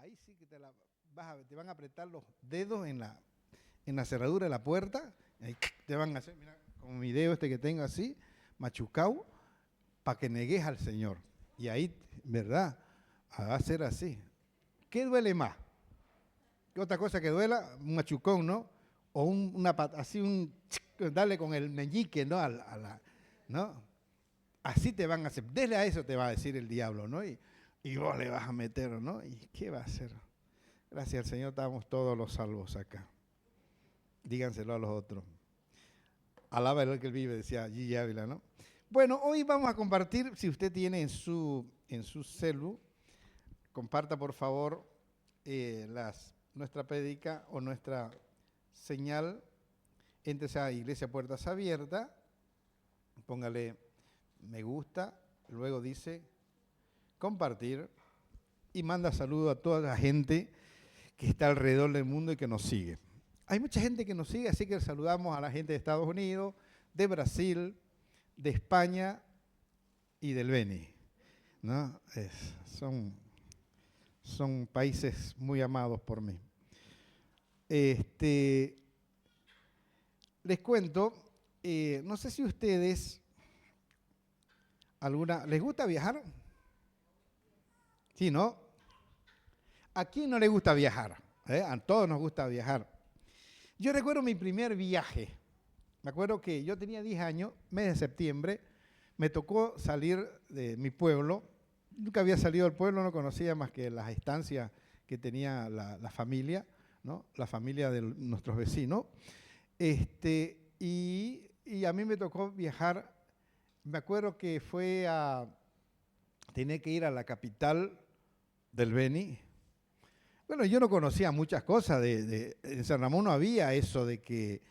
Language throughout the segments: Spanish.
ahí sí que te van a apretar los dedos en la cerradura de la puerta, y ahí te van a hacer, mira, como mi dedo este que tengo así, machucado, para que negues al Señor. Y ahí, ¿verdad? Va a ser así. ¿Qué duele más? ¿Qué otra cosa que duela? Un machucón, ¿no? O así darle con el meñique, ¿no? ¿No? Así te van a hacer. Desde a eso te va a decir el diablo, ¿no? Y vos le vas a meter, ¿no? ¿Y qué va a hacer? Gracias al Señor estamos todos los salvos acá. Díganselo a los otros. Alaba el que él vive, decía Gigi Ávila, ¿no? Bueno, hoy vamos a compartir, si usted tiene en su celu, comparta por favor nuestra prédica o nuestra señal. Éntrese a Iglesia Puertas Abiertas, póngale me gusta, luego dice compartir y manda saludo a toda la gente que está alrededor del mundo y que nos sigue. Hay mucha gente que nos sigue, así que saludamos a la gente de Estados Unidos, de Brasil, de España y del Beni, ¿no? Son países muy amados por mí. Les cuento, no sé si ustedes, ¿les gusta viajar? Sí, ¿no? ¿A quién no le gusta viajar? A todos nos gusta viajar. Yo recuerdo mi primer viaje. Me acuerdo que yo tenía 10 años, mes de septiembre, me tocó salir de mi pueblo. Nunca había salido del pueblo, no conocía más que las estancias que tenía la familia, ¿no? La familia de nuestros vecinos. Y a mí me tocó viajar. Me acuerdo que tenía que ir a la capital del Beni. Bueno, yo no conocía muchas cosas. En San Ramón no había eso de que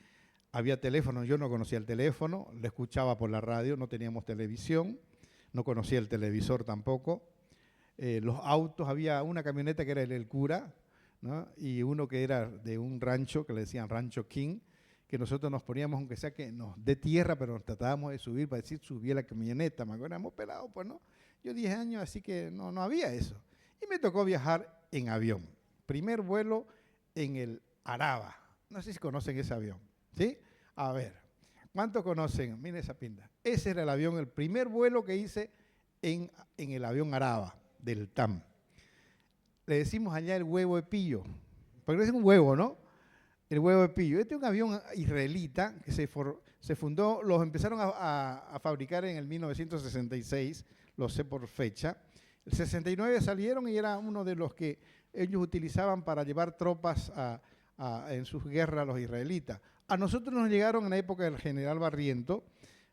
había teléfono. Yo no conocía el teléfono, lo escuchaba por la radio, no teníamos televisión, no conocía el televisor tampoco. Los autos, había una camioneta que era el cura, ¿no? Y uno que era de un rancho, que le decían Rancho King, que nosotros nos poníamos, aunque sea que nos dé tierra, pero nos tratábamos de subir para decir, subí a la camioneta. Me acuerdo, éramos pelados, pues no. Yo 10 años, así que no había eso. Y me tocó viajar en avión. Primer vuelo en el Araba. No sé si conocen ese avión, ¿sí? A ver, ¿cuántos conocen? Miren esa pinta. Ese era el avión, el primer vuelo que hice en el avión Araba del TAM. Le decimos allá el huevo de pillo, porque es un huevo, ¿no? El huevo de pillo. Este es un avión israelita que se fundó, los empezaron a fabricar en el 1966, lo sé por fecha. El 69 salieron y era uno de los que ellos utilizaban para llevar tropas en sus guerras los israelitas. A nosotros nos llegaron en la época del general Barriento,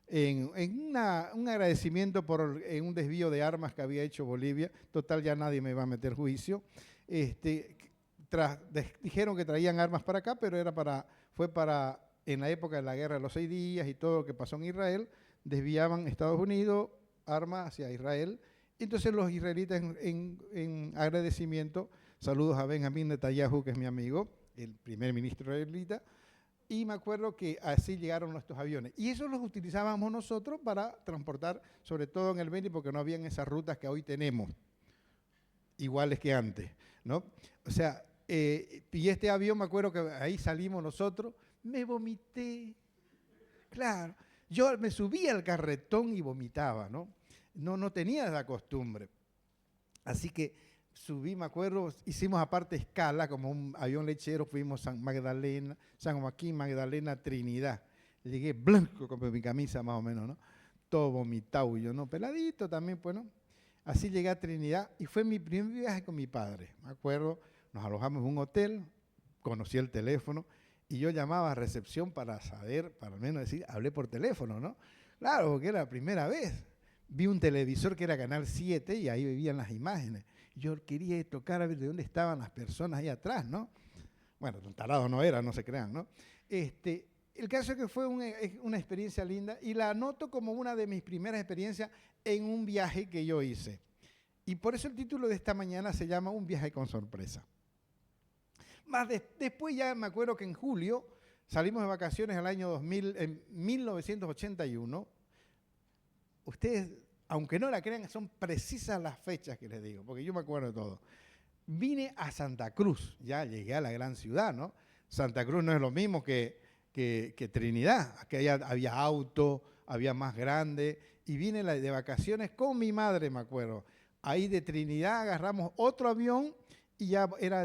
en un agradecimiento por un desvío de armas que había hecho Bolivia. Total, ya nadie me va a meter juicio. Dijeron que traían armas para acá, pero fue en la época de la guerra de los 6 días y todo lo que pasó en Israel, desviaban Estados Unidos armas hacia Israel. Entonces los israelitas en agradecimiento, saludos a Benjamín Netanyahu, que es mi amigo, el primer ministro israelita, y me acuerdo que así llegaron nuestros aviones. Y esos los utilizábamos nosotros para transportar, sobre todo en el Beni, porque no habían esas rutas que hoy tenemos, iguales que antes, ¿no? O sea, y este avión, me acuerdo que ahí salimos nosotros, me vomité. Claro, yo me subía al carretón y vomitaba, ¿no? No tenía esa costumbre. Así que subí, me acuerdo, hicimos aparte escala, como un avión lechero, fuimos San Magdalena, San Joaquín, Magdalena, Trinidad. Llegué blanco con mi camisa más o menos, ¿no? Todo vomitado y yo, ¿no? Peladito también, pues, ¿no? Así llegué a Trinidad y fue mi primer viaje con mi padre. Me acuerdo, nos alojamos en un hotel, conocí el teléfono y yo llamaba a recepción para saber, para al menos decir, hablé por teléfono, ¿no? Claro, porque era la primera vez. Vi un televisor que era Canal 7 y ahí veían las imágenes. Yo quería tocar a ver de dónde estaban las personas ahí atrás, ¿no? Bueno, tan tarado no era, no se crean, ¿no? El caso es que fue una experiencia linda y la anoto como una de mis primeras experiencias en un viaje que yo hice. Y por eso el título de esta mañana se llama Un viaje con sorpresa. Después ya me acuerdo que en julio salimos de vacaciones el año 2000, en 1981. Ustedes, aunque no la crean, son precisas las fechas que les digo, porque yo me acuerdo de todo. vine a Santa Cruz, ya llegué a la gran ciudad, ¿no? Santa Cruz no es lo mismo que Trinidad, aquí había auto, había más grande, y vine de vacaciones con mi madre, me acuerdo. Ahí de Trinidad agarramos otro avión y ya era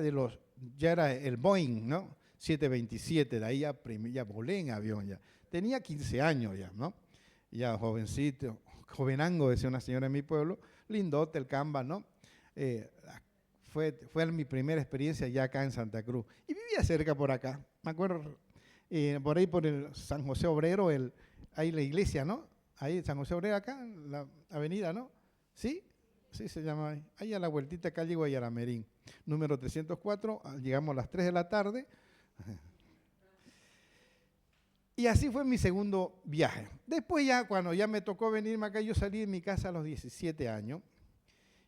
el Boeing, ¿no? 727, de ahí ya volé en avión ya. Tenía 15 años ya, ¿no? Ya jovencito, jovenango, decía una señora en mi pueblo, lindote el Canva, ¿no? Eh, fue mi primera experiencia ya acá en Santa Cruz. Y vivía cerca por acá, me acuerdo, por ahí por el San José Obrero, ahí la iglesia, ¿no? Ahí San José Obrero acá, la avenida, ¿no? ¿Sí? Sí se llama ahí. Ahí a la vueltita calle Guayaramerín, número 304, llegamos a las 3 de la tarde. Y así fue mi segundo viaje. Después ya, cuando ya me tocó venirme acá, yo salí de mi casa a los 17 años.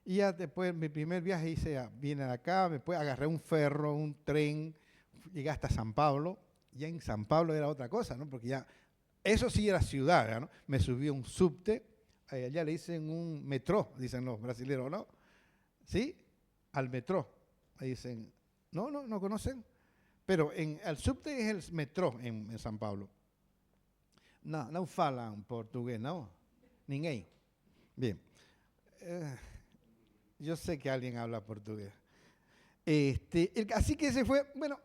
Y ya después, mi primer viaje vine acá, después agarré un ferro, un tren, llegué hasta San Pablo. Ya en San Pablo era otra cosa, ¿no? Porque ya, eso sí era ciudad, ¿no? Me subí a un subte, allá le dicen un metro, dicen los brasileños, ¿no? ¿Sí? Al metro. Ahí dicen, no conocen. Pero el subte es el metro en San Pablo. No falan portugués, ¿no? Ninguém. Bien. Yo sé que alguien habla portugués. Así que ese fue, bueno,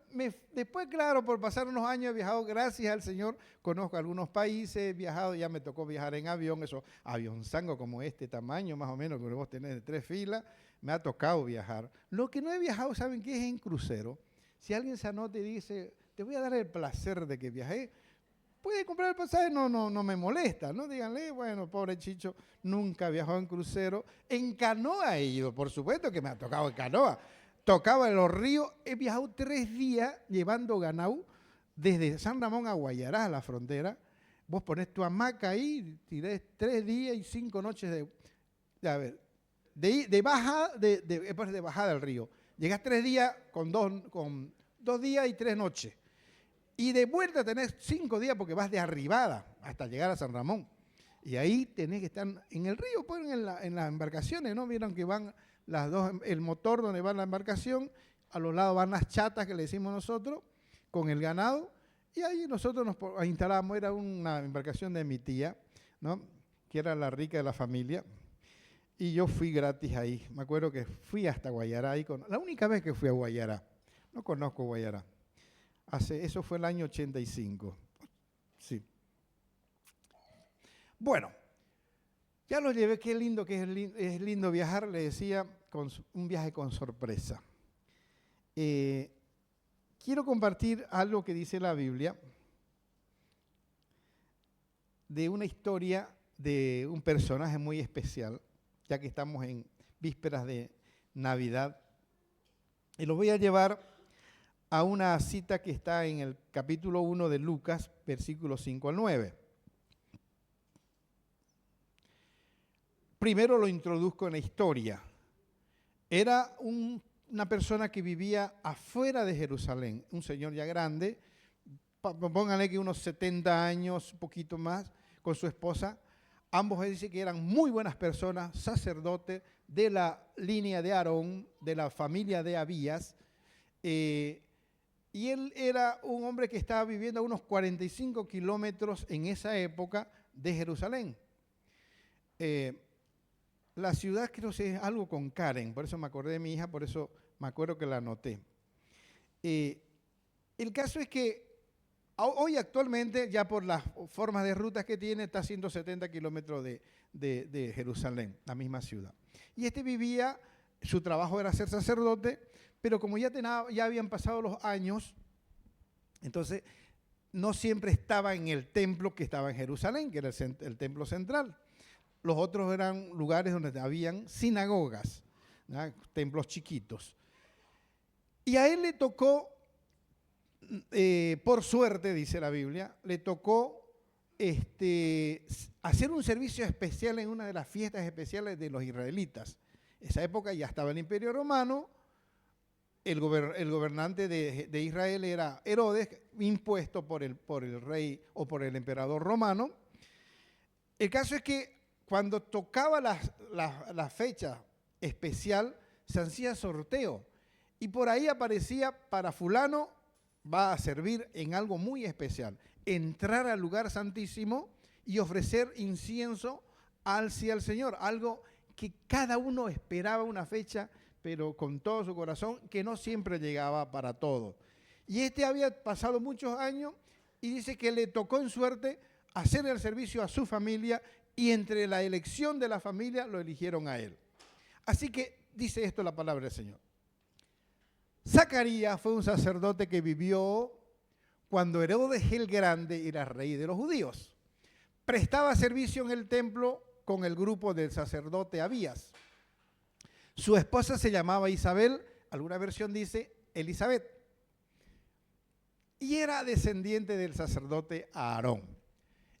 después, claro, por pasar unos años he viajado, gracias al Señor, conozco algunos países, he viajado, ya me tocó viajar en avión, esos avionzangos como este tamaño, más o menos, que vos tenés de 3 filas, me ha tocado viajar. Lo que no he viajado, ¿saben qué es? En crucero. Si alguien se anota y dice, te voy a dar el placer de que viajé, puede comprar el pasaje, no me molesta, ¿no? Díganle, bueno, pobre Chicho, nunca viajó en crucero. En canoa he ido, por supuesto que me ha tocado en canoa. Tocaba en los ríos, he viajado 3 días llevando ganado desde San Ramón a Guayará, a la frontera. Vos ponés tu hamaca ahí, tirés 3 días y 5 noches de bajada del río. Llegás 3 días con 2 días y 3 noches. Y de vuelta tenés 5 días porque vas de arribada hasta llegar a San Ramón. Y ahí tenés que estar en el río, pues en las embarcaciones, ¿no? Vieron que van las dos, el motor donde va la embarcación, a los lados van las chatas que le decimos nosotros, con el ganado, y ahí nosotros nos instalamos, era una embarcación de mi tía, ¿no? Que era la rica de la familia, y yo fui gratis ahí. Me acuerdo que fui hasta Guayará, la única vez que fui a Guayará, no conozco Guayará. Eso fue el año 85. Sí. Bueno, ya lo llevé, qué lindo que es lindo viajar, le decía, un viaje con sorpresa. Quiero compartir algo que dice la Biblia de una historia de un personaje muy especial, ya que estamos en vísperas de Navidad. Y lo voy a llevar a una cita que está en el capítulo 1 de Lucas, versículos 5 al 9. Primero lo introduzco en la historia. Era una persona que vivía afuera de Jerusalén, un señor ya grande, pónganle que unos 70 años, un poquito más, con su esposa. Ambos dicen que eran muy buenas personas, sacerdotes de la línea de Aarón, de la familia de Abías. Y él era un hombre que estaba viviendo a unos 45 kilómetros en esa época de Jerusalén. La ciudad creo que es algo con Karen, por eso me acordé de mi hija, por eso me acuerdo que la anoté. El caso es que hoy actualmente, ya por las formas de rutas que tiene, está a 170 kilómetros de Jerusalén, la misma ciudad. Y vivía, su trabajo era ser sacerdote, pero como ya habían pasado los años, entonces no siempre estaba en el templo que estaba en Jerusalén, que era el templo central. Los otros eran lugares donde habían sinagogas, ¿no? Templos chiquitos. Y a él le tocó, por suerte, dice la Biblia, le tocó hacer un servicio especial en una de las fiestas especiales de los israelitas. Esa época ya estaba el Imperio Romano. El gobernante de Israel era Herodes, impuesto por el rey o por el emperador romano. El caso es que cuando tocaba la fecha especial, se hacía sorteo Y por ahí aparecía, para fulano va a servir en algo muy especial, entrar al lugar santísimo y ofrecer incienso hacia el Señor, algo que cada uno esperaba una fecha, pero con todo su corazón, que no siempre llegaba para todos. Y este había pasado muchos años y dice que le tocó en suerte hacer el servicio a su familia y entre la elección de la familia lo eligieron a él. Así que dice esto la palabra del Señor. Zacarías fue un sacerdote que vivió cuando Herodes el Grande era rey de los judíos. Prestaba servicio en el templo con el grupo del sacerdote Abías. Su esposa se llamaba Isabel, alguna versión dice Elizabeth, y era descendiente del sacerdote Aarón.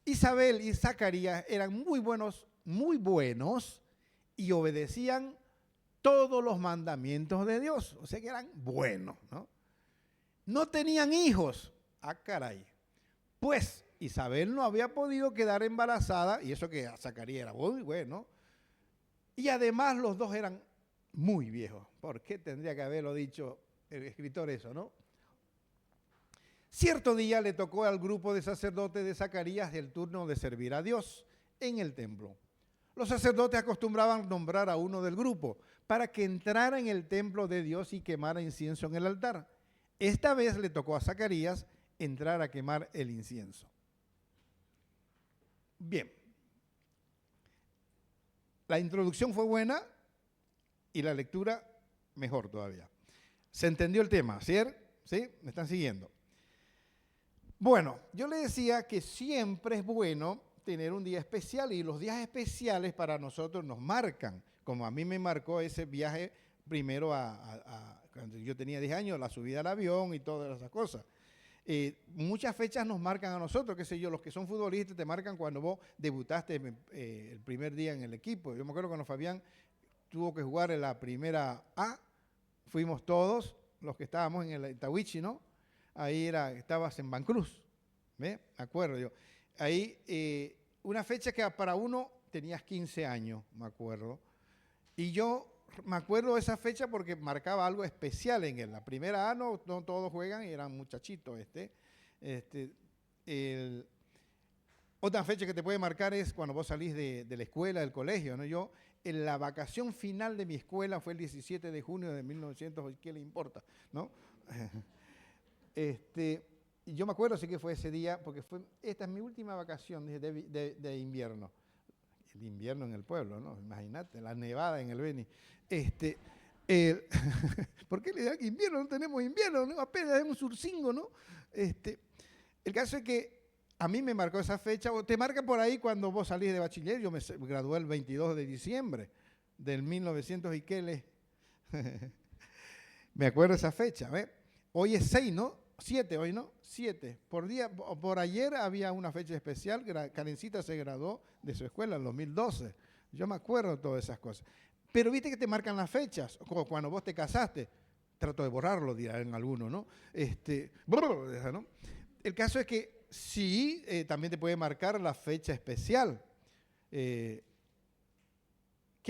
Isabel y Zacarías eran muy buenos y obedecían todos los mandamientos de Dios, o sea que eran buenos, ¿no? No tenían hijos, caray, pues Isabel no había podido quedar embarazada, y eso que Zacarías era muy bueno, y además los dos eran muy viejos. ¿Por qué tendría que haberlo dicho el escritor eso, no? Cierto día le tocó al grupo de sacerdotes de Zacarías el turno de servir a Dios en el templo. Los sacerdotes acostumbraban nombrar a uno del grupo para que entrara en el templo de Dios y quemara incienso en el altar. Esta vez le tocó a Zacarías entrar a quemar el incienso. Bien, la introducción fue buena y la lectura mejor todavía. ¿Se entendió el tema? ¿Sí? ¿Me están siguiendo? Bueno, yo le decía que siempre es bueno tener un día especial y los días especiales para nosotros nos marcan, como a mí me marcó ese viaje primero cuando yo tenía 10 años, la subida al avión y todas esas cosas. Muchas fechas nos marcan a nosotros, qué sé yo, los que son futbolistas te marcan cuando vos debutaste el primer día en el equipo. Yo me acuerdo cuando Fabián tuvo que jugar en la primera A, fuimos todos los que estábamos en el Tawichi, ¿no? Ahí estabas en Vancruz, ¿me acuerdo yo? Ahí, una fecha que para uno tenías 15 años, me acuerdo, y yo me acuerdo de esa fecha porque marcaba algo especial en él. La primera A no todos juegan y eran muchachitos. Otra fecha que te puede marcar es cuando vos salís de la escuela, del colegio, ¿no? Yo, en la vacación final de mi escuela fue el 17 de junio de 1900, ¿qué le importa? ¿No? Y yo me acuerdo, sí que fue ese día, porque esta es mi última vacación de invierno. El invierno en el pueblo, ¿no? Imagínate, la nevada en el Beni. ¿Por qué le dan invierno? No tenemos invierno, ¿no? Apenas es un surcingo, ¿no? El caso es que a mí me marcó esa fecha, o te marca por ahí cuando vos salís de bachiller. Yo me gradué el 22 de diciembre del 1900 y qué le... Me acuerdo esa fecha, ¿ves? Hoy es 6, ¿no? 7 hoy, ¿no? 7. Por ayer había una fecha especial, Karencita se graduó de su escuela en 2012. Yo me acuerdo de todas esas cosas. Pero viste que te marcan las fechas, como cuando vos te casaste. Trato de borrarlo, dirán algunos, ¿no? ¿No? El caso es que sí, también te puede marcar la fecha especial. ¿Qué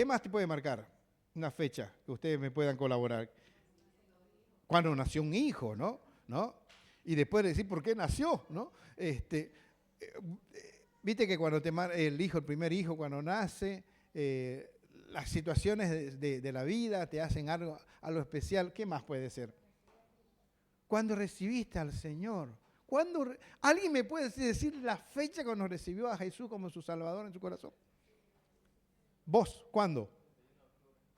más te puede marcar? Una fecha que ustedes me puedan colaborar. Cuando nació un hijo, ¿no? Y después de decir por qué nació, ¿no? Viste que cuando el primer hijo cuando nace, las situaciones de la vida te hacen algo especial. ¿Qué más puede ser? Cuando recibiste al Señor. ¿Alguien me puede decir la fecha cuando recibió a Jesús como su Salvador en su corazón? ¿Vos? ¿Cuándo?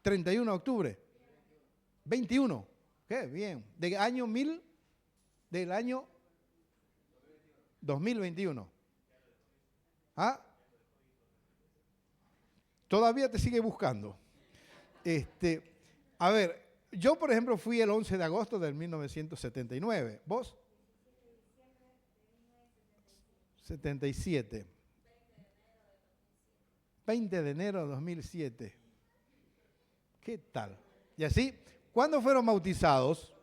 31 de octubre. 21. Qué bien. Del año 2021. ¿Ah? Todavía te sigue buscando. A ver, yo por ejemplo fui el 11 de agosto del 1979. ¿Vos? 77. 20 de enero de 2007. ¿Qué tal? Y así, ¿cuándo fueron bautizados?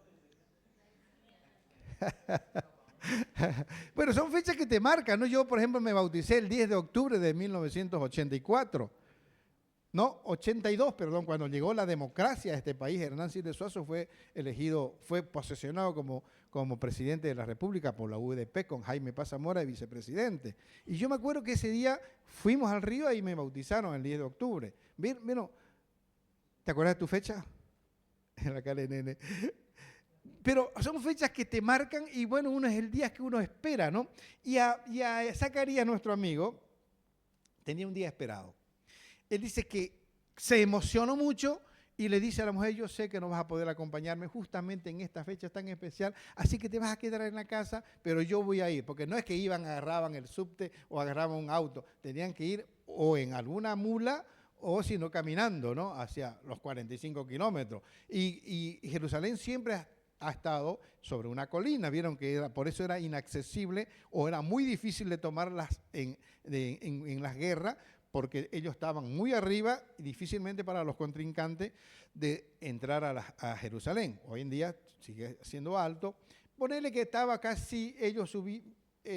Bueno, son fechas que te marcan, ¿no? Yo, por ejemplo, me bauticé el 10 de octubre de 1984. No, 82, perdón, cuando llegó la democracia a este país, Hernán Siles Suazo fue elegido, fue posesionado como presidente de la República por la UDP con Jaime Paz Zamora de vicepresidente. Y yo me acuerdo que ese día fuimos al río y me bautizaron el 10 de octubre. Bueno, ¿te acuerdas de tu fecha? En la cara de nene. Pero son fechas que te marcan y bueno, uno es el día que uno espera, ¿no? Y a Zacarías, nuestro amigo, tenía un día esperado. Él dice que se emocionó mucho y le dice a la mujer, yo sé que no vas a poder acompañarme justamente en esta fecha tan especial, así que te vas a quedar en la casa, pero yo voy a ir, porque no es que iban, agarraban el subte o agarraban un auto, tenían que ir o en alguna mula o si no caminando, ¿no? Hacia los 45 kilómetros. Y Jerusalén siempre ha estado sobre una colina, vieron que por eso era inaccesible o era muy difícil de tomarlas en las guerras, porque ellos estaban muy arriba y difícilmente para los contrincantes de entrar a Jerusalén. Hoy en día sigue siendo alto. Ponele que estaba casi, ellos subí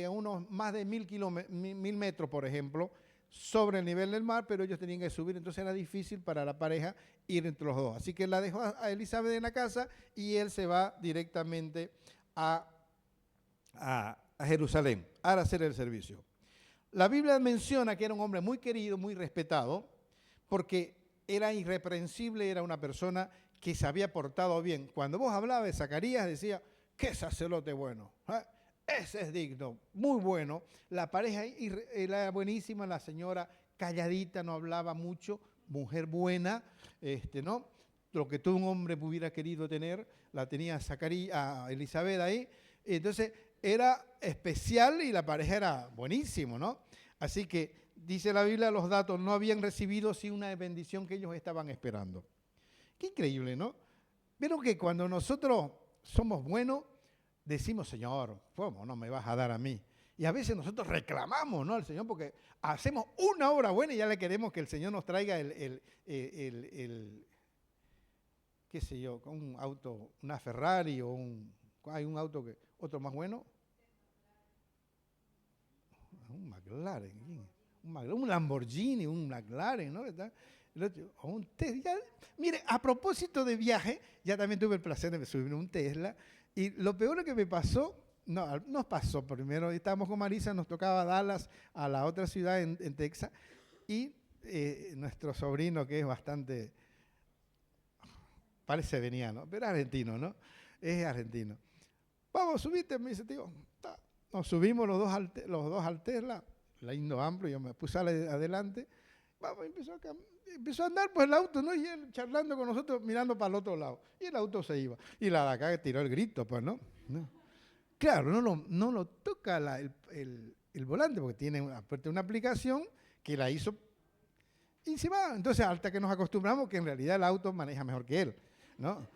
a unos más de 1000 metros, por ejemplo, sobre el nivel del mar, pero ellos tenían que subir, entonces era difícil para la pareja ir entre los dos. Así que la dejó a Elizabeth en la casa y él se va directamente a Jerusalén a hacer el servicio. La Biblia menciona que era un hombre muy querido, muy respetado, porque era irreprensible, era una persona que se había portado bien. Cuando vos hablabas de Zacarías, decía, qué sacerdote bueno, ¿eh? Ese es digno, muy bueno. La pareja era buenísima, la señora calladita, no hablaba mucho, mujer buena, ¿no? Lo que todo un hombre hubiera querido tener, la tenía a Elizabeth ahí. Entonces, era especial y la pareja era buenísimo, ¿no? Así que, dice la Biblia, los datos no habían recibido sí una bendición que ellos estaban esperando. Qué increíble, ¿no? Vieron que cuando nosotros somos buenos, decimos, Señor, ¿cómo no me vas a dar a mí? Y a veces nosotros reclamamos, ¿no?, al Señor porque hacemos una obra buena y ya le queremos que el Señor nos traiga qué sé yo, un auto, una Ferrari o hay un auto otro más bueno. Un McLaren, un Lamborghini, un McLaren, ¿no? O un Tesla. Mire, a propósito de viaje, ya también tuve el placer de subir un Tesla. Y lo peor que me pasó, no, nos pasó primero, estábamos con Marisa, nos tocaba Dallas, a la otra ciudad en Texas, y nuestro sobrino, que es bastante, parece veniano, pero es argentino, ¿no? Es argentino. Vamos, subiste, me dice, tío. Nos subimos los dos al Tesla, lindo amplio, yo me puse adelante, vamos, empezó a andar pues el auto, ¿no? Y él charlando con nosotros, mirando para el otro lado. Y el auto se iba. Y la de acá tiró el grito, pues, ¿no? Claro, no lo toca el volante, porque tiene aparte una aplicación que la hizo y se va. Entonces, hasta que nos acostumbramos que en realidad el auto maneja mejor que él, ¿no?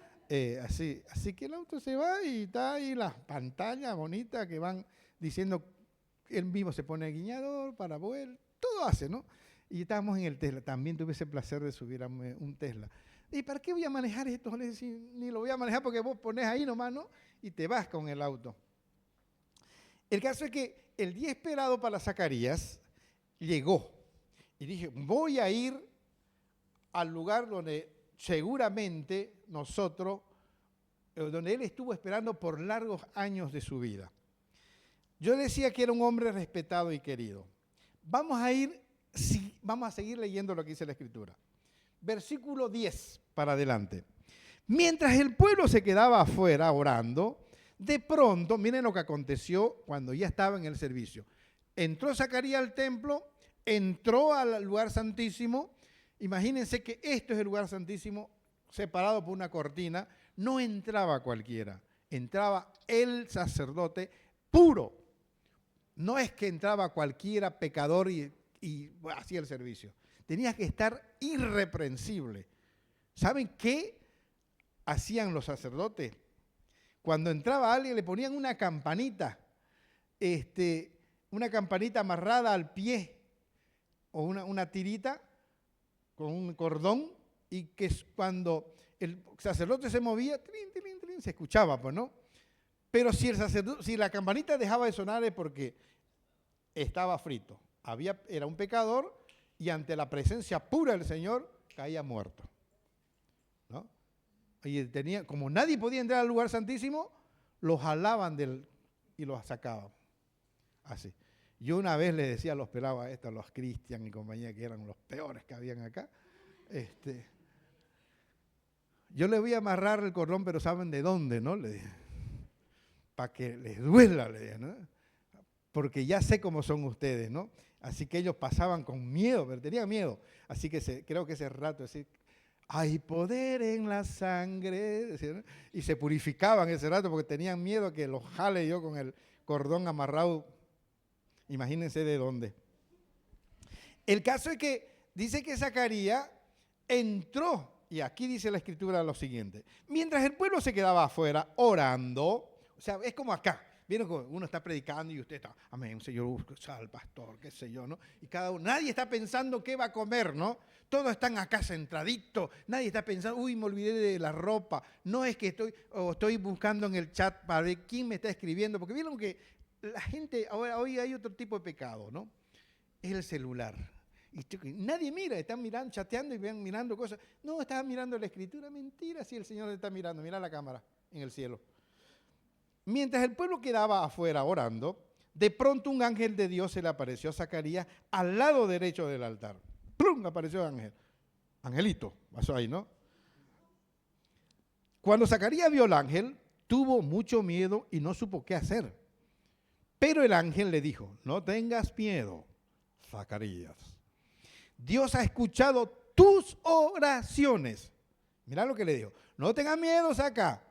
Así que el auto se va y está ahí las pantallas bonitas que van diciendo, él mismo se pone el guiñador para vuelo, todo hace, ¿no? Y estábamos en el Tesla, también tuve ese placer de subir a un Tesla. ¿Y para qué voy a manejar esto? Ni lo voy a manejar porque vos pones ahí nomás, ¿no? Y te vas con el auto. El caso es que el día esperado para Zacarías llegó. Y dije, voy a ir al lugar donde seguramente donde él estuvo esperando por largos años de su vida. Yo decía que era un hombre respetado y querido. Vamos a seguir leyendo lo que dice la Escritura. Versículo 10 para adelante. Mientras el pueblo se quedaba afuera orando, de pronto, miren lo que aconteció cuando ya estaba en el servicio. Entró Zacarías al templo, entró al lugar santísimo. Imagínense que esto es el lugar santísimo separado por una cortina. No entraba cualquiera, entraba el sacerdote puro. No es que entraba cualquiera pecador y hacía el servicio. Tenía que estar irreprensible. ¿Saben qué hacían los sacerdotes? Cuando entraba alguien le ponían una campanita amarrada al pie o una tirita con un cordón, y que cuando el sacerdote se movía, trin, trin, trin, se escuchaba, pues, ¿no? Pero si la campanita dejaba de sonar es porque estaba frito. Era un pecador y ante la presencia pura del Señor caía muerto, ¿no? Y tenía, como nadie podía entrar al lugar santísimo, los jalaban y los sacaban. Así. Yo una vez le decía a los pelados a los Cristian y compañía, que eran los peores que habían acá, yo le voy a amarrar el cordón, pero ¿saben de dónde, no? Le dije, para que les duela, le dije, ¿no? Porque ya sé cómo son ustedes, ¿no? Así que ellos pasaban con miedo, pero tenían miedo. Así que creo que ese rato, así, hay poder en la sangre, decían, ¿no? Y se purificaban ese rato porque tenían miedo que los jale yo con el cordón amarrado. Imagínense de dónde. El caso es que dice que Zacarías entró, y aquí dice la escritura lo siguiente: mientras el pueblo se quedaba afuera orando, o sea, es como acá. Vieron que uno está predicando y usted está, amén, Señor, al pastor, qué sé yo, ¿no? Y cada uno, nadie está pensando qué va a comer, ¿no? Todos están acá centraditos, nadie está pensando, uy, me olvidé de la ropa. No es que estoy buscando en el chat para ver quién me está escribiendo, porque vieron que la gente, ahora hoy hay otro tipo de pecado, ¿no? Es el celular. Y nadie mira, están mirando, chateando y ven mirando cosas. No, están mirando la escritura, mentira, si el Señor le está mirando, mira la cámara en el cielo. Mientras el pueblo quedaba afuera orando, de pronto un ángel de Dios se le apareció a Zacarías al lado derecho del altar. ¡Plum! Apareció el ángel. Angelito, pasó ahí, ¿no? Cuando Zacarías vio al ángel, tuvo mucho miedo y no supo qué hacer. Pero el ángel le dijo, no tengas miedo, Zacarías. Dios ha escuchado tus oraciones. Mira lo que le dijo. No tengas miedo, Zaca.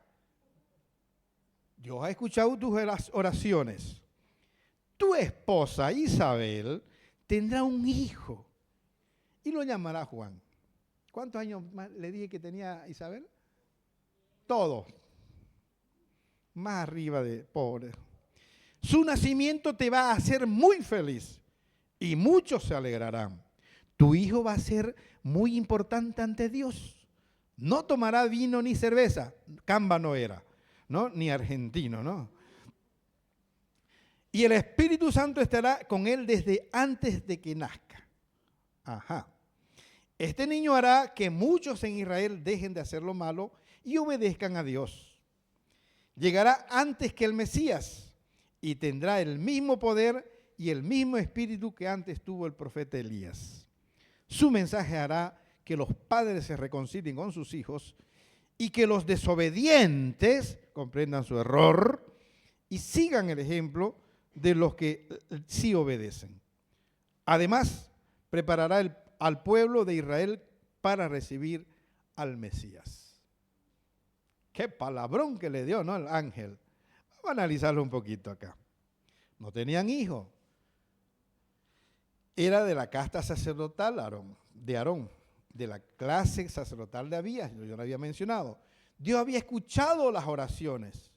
Dios ha escuchado tus oraciones. Tu esposa Isabel tendrá un hijo y lo llamará Juan. ¿Cuántos años más le dije que tenía Isabel? Todo. Más arriba de pobre. Su nacimiento te va a hacer muy feliz y muchos se alegrarán. Tu hijo va a ser muy importante ante Dios. No tomará vino ni cerveza. Camba no era, ¿no? Ni argentino, ¿no? Y el Espíritu Santo estará con él desde antes de que nazca. Ajá. Este niño hará que muchos en Israel dejen de hacer lo malo y obedezcan a Dios. Llegará antes que el Mesías y tendrá el mismo poder y el mismo espíritu que antes tuvo el profeta Elías. Su mensaje hará que los padres se reconcilien con sus hijos y que los desobedientes comprendan su error y sigan el ejemplo de los que sí obedecen. Además, preparará al pueblo de Israel para recibir al Mesías. Qué palabrón que le dio, ¿no? El ángel. Vamos a analizarlo un poquito acá. No tenían hijos. Era de la casta sacerdotal de Aarón, de la clase sacerdotal de Abías, yo lo había mencionado. Dios había escuchado las oraciones.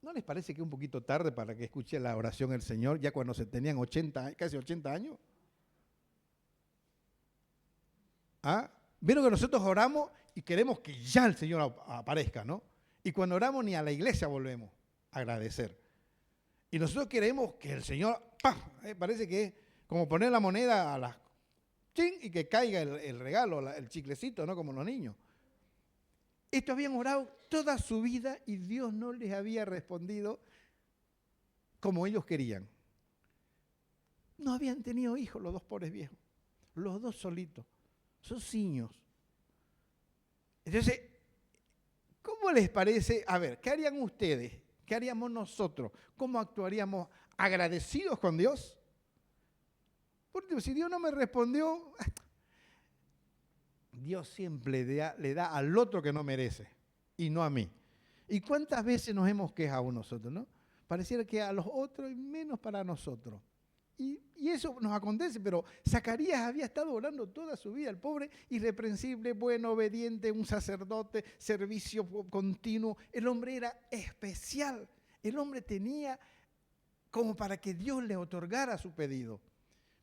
¿No les parece que es un poquito tarde para que escuche la oración del Señor ya cuando se tenían casi 80 años? ¿Ah? Vieron que nosotros oramos y queremos que ya el Señor aparezca, ¿no? Y cuando oramos ni a la iglesia volvemos a agradecer. Y nosotros queremos que el Señor, ¡pam! Parece que es como poner la moneda a la ¡chin! Y que caiga el regalo, el chiclecito, ¿no? Como los niños. Estos habían orado toda su vida y Dios no les había respondido como ellos querían. No habían tenido hijos los dos pobres viejos, los dos solitos, son niños. Entonces, ¿cómo les parece? A ver, ¿qué harían ustedes? ¿Qué haríamos nosotros? ¿Cómo actuaríamos agradecidos con Dios? Porque si Dios no me respondió, Dios siempre le da al otro que no merece y no a mí. ¿Y cuántas veces nos hemos quejado nosotros, no? Pareciera que a los otros y menos para nosotros. Y eso nos acontece, pero Zacarías había estado orando toda su vida, el pobre, irreprensible, bueno, obediente, un sacerdote, servicio continuo. El hombre era especial. El hombre tenía como para que Dios le otorgara su pedido.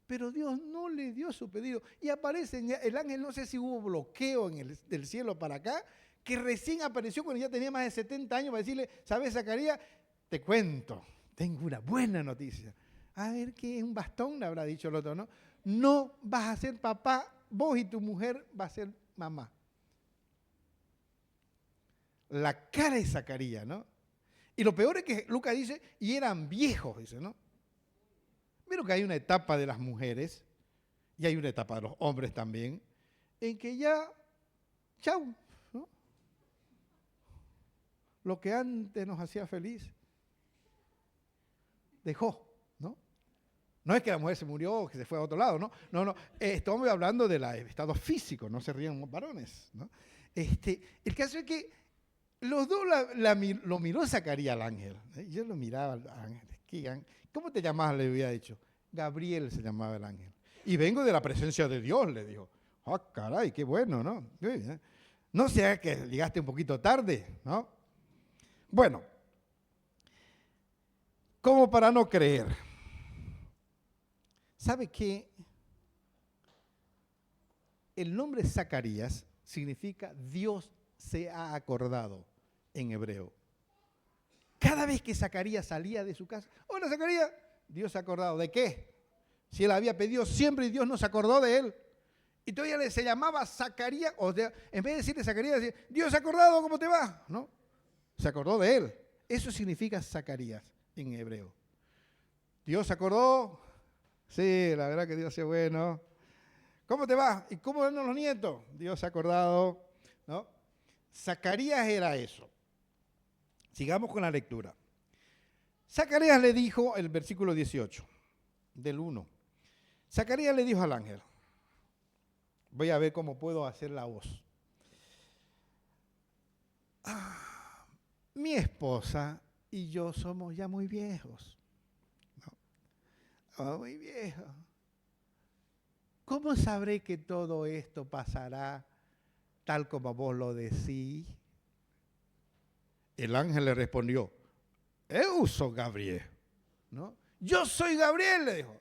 Pero Dios no le dio su pedido. Y aparece el ángel, no sé si hubo bloqueo del cielo para acá, que recién apareció cuando ya tenía más de 70 años para decirle, ¿sabes, Zacarías? Te cuento, tengo una buena noticia. A ver qué, un bastón le habrá dicho el otro, ¿no? No vas a ser papá, vos y tu mujer va a ser mamá. La cara de Zacarías, ¿no? Y lo peor es que Lucas dice, y eran viejos, dice, ¿no? Vieron que hay una etapa de las mujeres, y hay una etapa de los hombres también, en que ya, chau, ¿no? Lo que antes nos hacía feliz, dejó, ¿no? No es que la mujer se murió o que se fue a otro lado, ¿no? No, no, estamos hablando del estado físico, no se rían los varones, ¿no? El caso es que los dos lo miró Zacarías al ángel. Yo lo miraba al ángel. ¿Cómo te llamabas? Le había dicho. Gabriel se llamaba el ángel. Y vengo de la presencia de Dios, le dijo. Ah, caray, qué bueno, ¿no? No sea que llegaste un poquito tarde, ¿no? Bueno, como para no creer. ¿Sabe qué? El nombre Zacarías significa Dios se ha acordado en hebreo. Cada vez que Zacarías salía de su casa, hola Zacarías, Dios se ha acordado. ¿De qué? Si él había pedido siempre y Dios no se acordó de él. Y todavía se llamaba Zacarías, o sea, en vez de decirle Zacarías, decía, Dios se ha acordado, ¿cómo te va? ¿No? Se acordó de él. Eso significa Zacarías en hebreo. Dios se acordó. Sí, la verdad que Dios es bueno. ¿Cómo te va? ¿Y cómo van los nietos? Dios se ha acordado, ¿no? Zacarías era eso. Sigamos con la lectura. Zacarías le dijo, el versículo 18, del 1. Zacarías le dijo al ángel, voy a ver cómo puedo hacer la voz. Mi esposa y yo somos ya muy viejos. ¿No? Muy viejos. ¿Cómo sabré que todo esto pasará tal como vos lo decís? El ángel le respondió, Euso Gabriel, ¿no? Yo soy Gabriel, le dijo,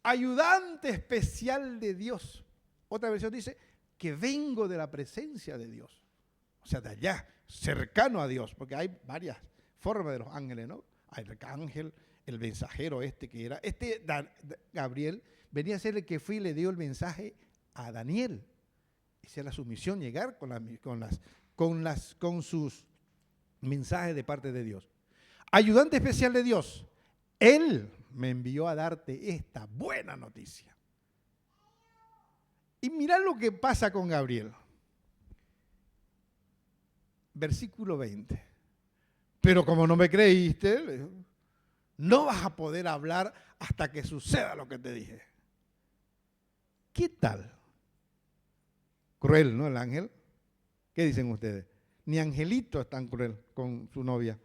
ayudante especial de Dios. Otra versión dice que vengo de la presencia de Dios, o sea, de allá, cercano a Dios, porque hay varias formas de los ángeles, ¿no? Hay el ángel, el mensajero que era, Gabriel venía a ser el que fue y le dio el mensaje a Daniel. Esa era su misión, llegar con sus mensajes de parte de Dios. Ayudante especial de Dios, Él me envió a darte esta buena noticia. Y mirá lo que pasa con Gabriel. Versículo 20. Pero como no me creíste, le dijo, no vas a poder hablar hasta que suceda lo que te dije. ¿Qué tal? Cruel, ¿no? El ángel. ¿Qué dicen ustedes? Ni Angelito es tan cruel con su novia.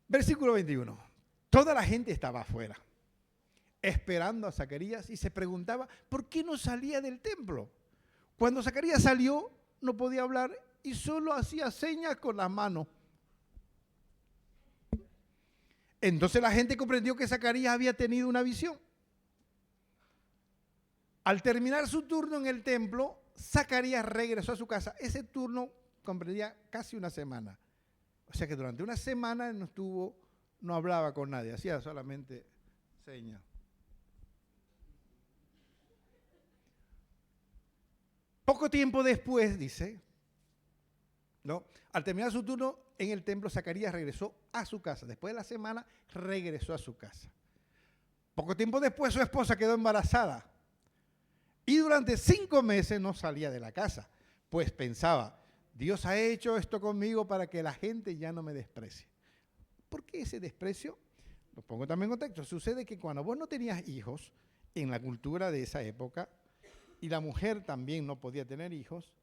Versículo 21. Toda la gente estaba afuera, esperando a Zacarías y se preguntaba, ¿por qué no salía del templo? Cuando Zacarías salió, no podía hablar y solo hacía señas con las manos. Entonces la gente comprendió que Zacarías había tenido una visión. Al terminar su turno en el templo, Zacarías regresó a su casa. Ese turno comprendía casi una semana. O sea que durante una semana no hablaba con nadie, hacía solamente señas. Poco tiempo después, dice, ¿no? Al terminar su turno en el templo, Zacarías regresó a su casa. Después de la semana, regresó a su casa. Poco tiempo después, su esposa quedó embarazada. Y durante 5 meses no salía de la casa, pues pensaba, Dios ha hecho esto conmigo para que la gente ya no me desprecie. ¿Por qué ese desprecio? Lo pongo también en contexto. Sucede que cuando vos no tenías hijos, en la cultura de esa época, y la mujer también no podía tener hijos,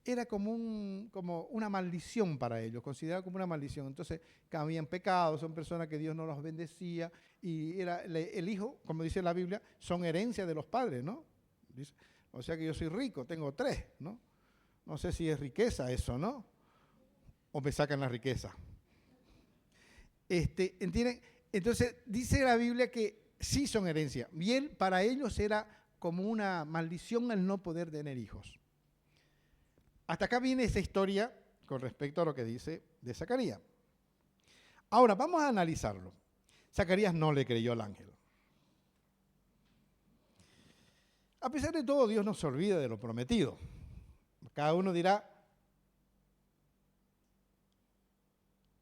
era como una maldición para ellos, considerado como una maldición. Entonces, habían pecados, son personas que Dios no los bendecía, y el hijo, como dice la Biblia, son herencia de los padres, ¿no? Dice, o sea que yo soy rico, tengo 3, ¿no? No sé si es riqueza eso, ¿no? O me sacan la riqueza. ¿Entienden? Entonces, dice la Biblia que sí son herencia. Bien, para ellos era como una maldición al no poder tener hijos. Hasta acá viene esa historia con respecto a lo que dice de Zacarías. Ahora, vamos a analizarlo. Zacarías no le creyó al ángel. A pesar de todo, Dios no se olvida de lo prometido. Cada uno dirá,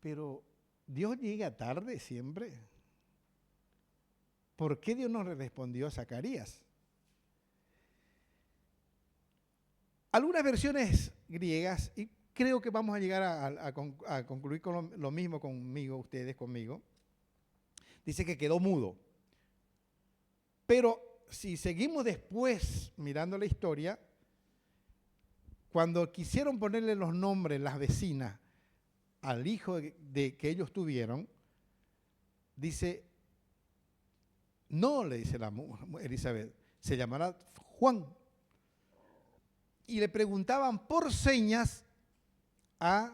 pero Dios llega tarde siempre. ¿Por qué Dios no le respondió a Zacarías? Algunas versiones griegas, y creo que vamos a llegar a concluir con lo mismo conmigo, ustedes conmigo, dice que quedó mudo. Pero si seguimos después mirando la historia, cuando quisieron ponerle los nombres las vecinas al hijo que ellos tuvieron, dice, no, le dice Elizabeth, se llamará Juan. Y le preguntaban por señas a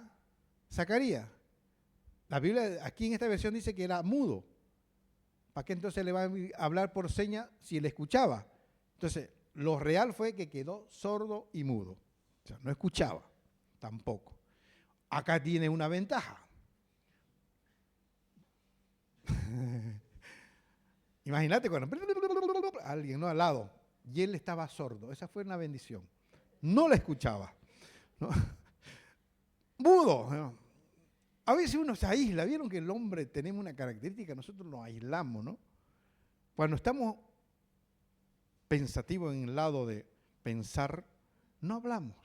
Zacarías. La Biblia aquí en esta versión dice que era mudo. ¿Para qué entonces le va a hablar por señas si él escuchaba? Entonces, lo real fue que quedó sordo y mudo. O sea, no escuchaba tampoco. Acá tiene una ventaja. Imagínate cuando alguien al lado y él estaba sordo. Esa fue una bendición. No la escuchaba. ¿No? Mudo. ¿No? A veces uno se aísla. Vieron que el hombre tenemos una característica, nosotros nos aislamos, ¿no? Cuando estamos pensativos en el lado de pensar, no hablamos.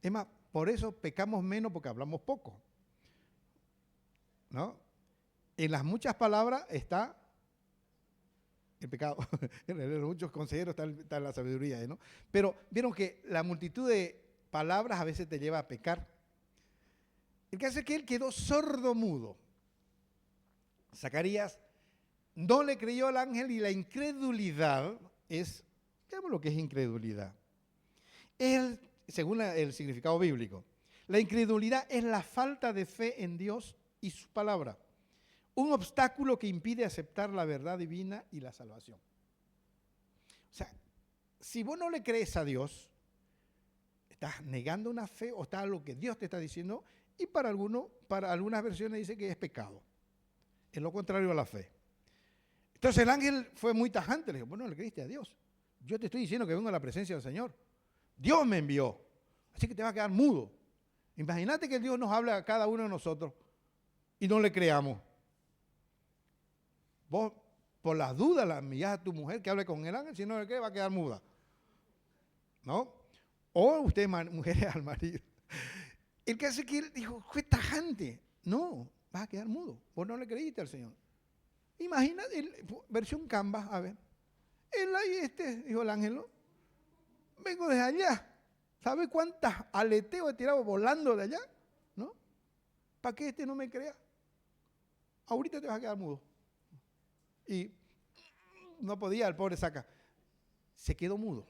Es más, por eso pecamos menos porque hablamos poco. ¿No? En las muchas palabras está el pecado. En muchos consejeros está la sabiduría, ¿no? Pero vieron que la multitud de palabras a veces te lleva a pecar. El caso es que él quedó sordo mudo. Zacarías no le creyó al ángel y la incredulidad es, veamos lo que es incredulidad. Según el significado bíblico, la incredulidad es la falta de fe en Dios y su palabra. Un obstáculo que impide aceptar la verdad divina y la salvación. O sea, si vos no le crees a Dios, estás negando una fe o está lo que Dios te está diciendo y para algunas versiones dice que es pecado. Es lo contrario a la fe. Entonces el ángel fue muy tajante, le dijo, bueno, le creíste a Dios. Yo te estoy diciendo que vengo a la presencia del Señor. Dios me envió, así que te vas a quedar mudo. Imagínate que Dios nos habla a cada uno de nosotros y no le creamos. Vos, por las dudas, la envías a tu mujer que hable con el ángel, si no le cree va a quedar muda. ¿No? O usted, mujeres, al marido. El que hace que él dijo, fue tajante. No, vas a quedar mudo. Vos no le creíste al Señor. Imagínate, versión Canvas, a ver. Él ahí, dijo el ángel, ¿no? Vengo desde allá. ¿Sabe cuántas aleteos he tirado volando de allá? ¿No? ¿Para que no me crea? Ahorita te vas a quedar mudo. Y no podía, el pobre Zaca. Se quedó mudo.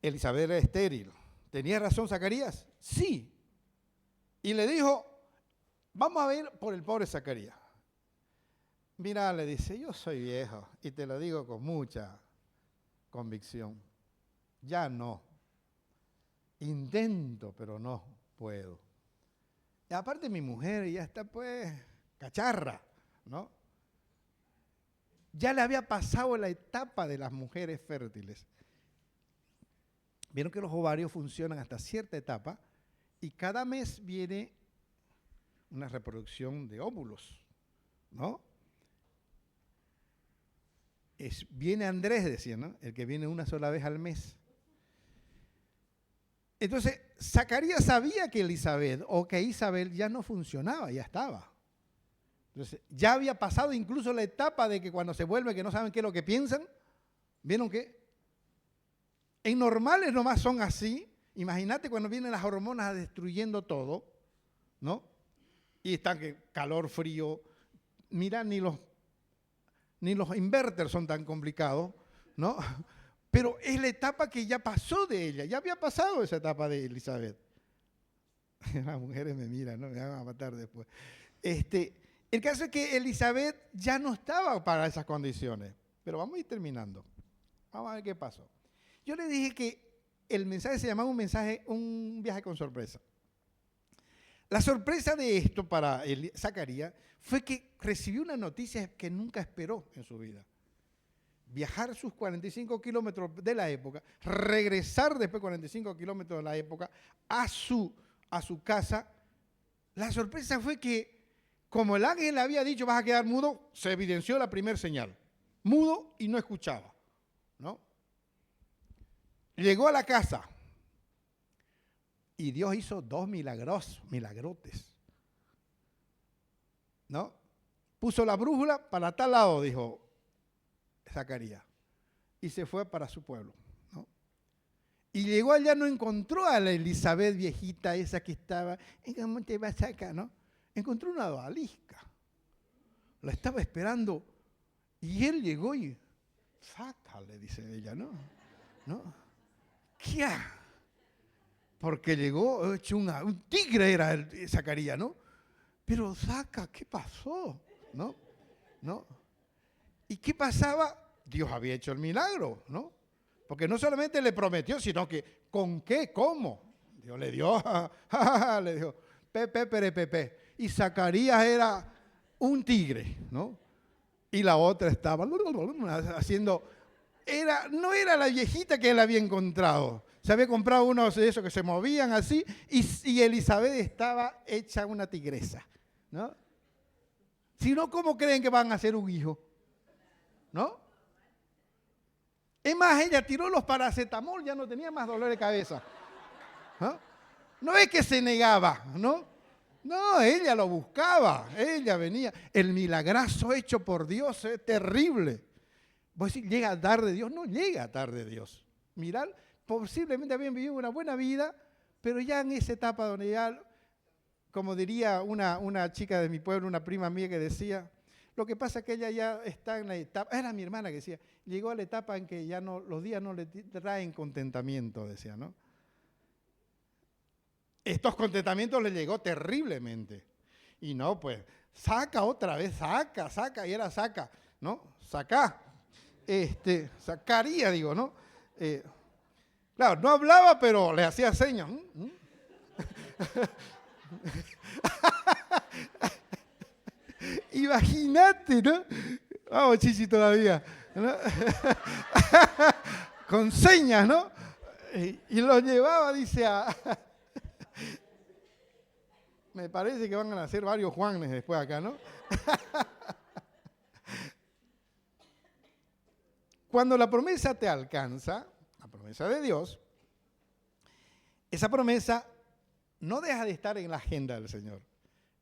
Elizabeth era estéril. ¿Tenía razón Zacarías? Sí. Y le dijo, vamos a ver por el pobre Zacarías. Mira, le dice, yo soy viejo y te lo digo con mucha convicción. Ya no. Intento, pero no puedo. Y aparte mi mujer ya está pues cacharra, ¿no? Ya le había pasado la etapa de las mujeres fértiles. Vieron que los ovarios funcionan hasta cierta etapa y cada mes viene una reproducción de óvulos, ¿no? Viene Andrés, decía, ¿no? El que viene una sola vez al mes. Entonces, Zacarías sabía que Elizabeth o que Isabel ya no funcionaba, ya estaba. Entonces, ya había pasado incluso la etapa de que cuando se vuelve que no saben qué es lo que piensan. ¿Vieron qué? En normales nomás son así. Imagínate cuando vienen las hormonas destruyendo todo, ¿no? Y están que calor, frío. Mira, ni los inverters son tan complicados, ¿no? Pero es la etapa que ya pasó de ella. Ya había pasado esa etapa de Elizabeth. Las mujeres me miran, ¿no? Me van a matar después. El caso es que Elizabeth ya no estaba para esas condiciones. Pero vamos a ir terminando. Vamos a ver qué pasó. Yo le dije que el mensaje se llamaba un viaje con sorpresa. La sorpresa de esto para Zacarías fue que recibió una noticia que nunca esperó en su vida. Viajar sus 45 kilómetros de la época, regresar después de 45 kilómetros de la época a su casa. La sorpresa fue que, como el ángel le había dicho, vas a quedar mudo, se evidenció la primera señal. Mudo y no escuchaba, ¿no? Llegó a la casa y Dios hizo dos milagrotes, ¿no? Puso la brújula para tal lado, dijo Zacarías, y se fue para su pueblo, ¿no? Y llegó allá, no encontró a la Elizabeth viejita esa que estaba, ¿cómo te vas acá, no? Encontró una odalisca, la estaba esperando, y él llegó y, saca, le dice ella, ¿no? ¿Qué? Porque llegó hecho un tigre era Zacarías, ¿no? Pero saca, ¿qué pasó? ¿No? ¿Y qué pasaba? Dios había hecho el milagro, ¿no? Porque no solamente le prometió, sino que ¿con qué? ¿Cómo? Dios le dio, le dijo, pepe. Y Zacarías era un tigre, ¿no? Y la otra estaba haciendo, no era la viejita que él había encontrado. Se había comprado unos de esos que se movían así y Elizabeth estaba hecha una tigresa, ¿no? Si no, ¿cómo creen que van a hacer un hijo? ¿No? Es más, ella tiró los paracetamol, ya no tenía más dolor de cabeza. ¿No? No es que se negaba, ¿no? No, ella lo buscaba, ella venía. El milagrazo hecho por Dios es terrible. Vos decís, ¿llega tarde Dios? No llega tarde Dios. Mirad, posiblemente habían vivido una buena vida, pero ya en esa etapa donde ya, como diría una chica de mi pueblo, una prima mía que decía, lo que pasa es que ella ya está en la etapa, era mi hermana que decía, llegó a la etapa en que ya no, los días no le traen contentamiento, decía, ¿no? Estos contentamientos le llegó terriblemente. Y no, pues, saca otra vez, saca, y era saca, ¿no? Sacaría, digo, ¿no? Claro, no hablaba, pero le hacía señas. Imagínate, ¿no? Vamos, chichi, todavía, ¿no? Con señas, ¿no? Y lo llevaba, dice, me parece que van a nacer varios Juanes después acá, ¿no? Cuando la promesa te alcanza, la promesa de Dios, esa promesa no deja de estar en la agenda del Señor.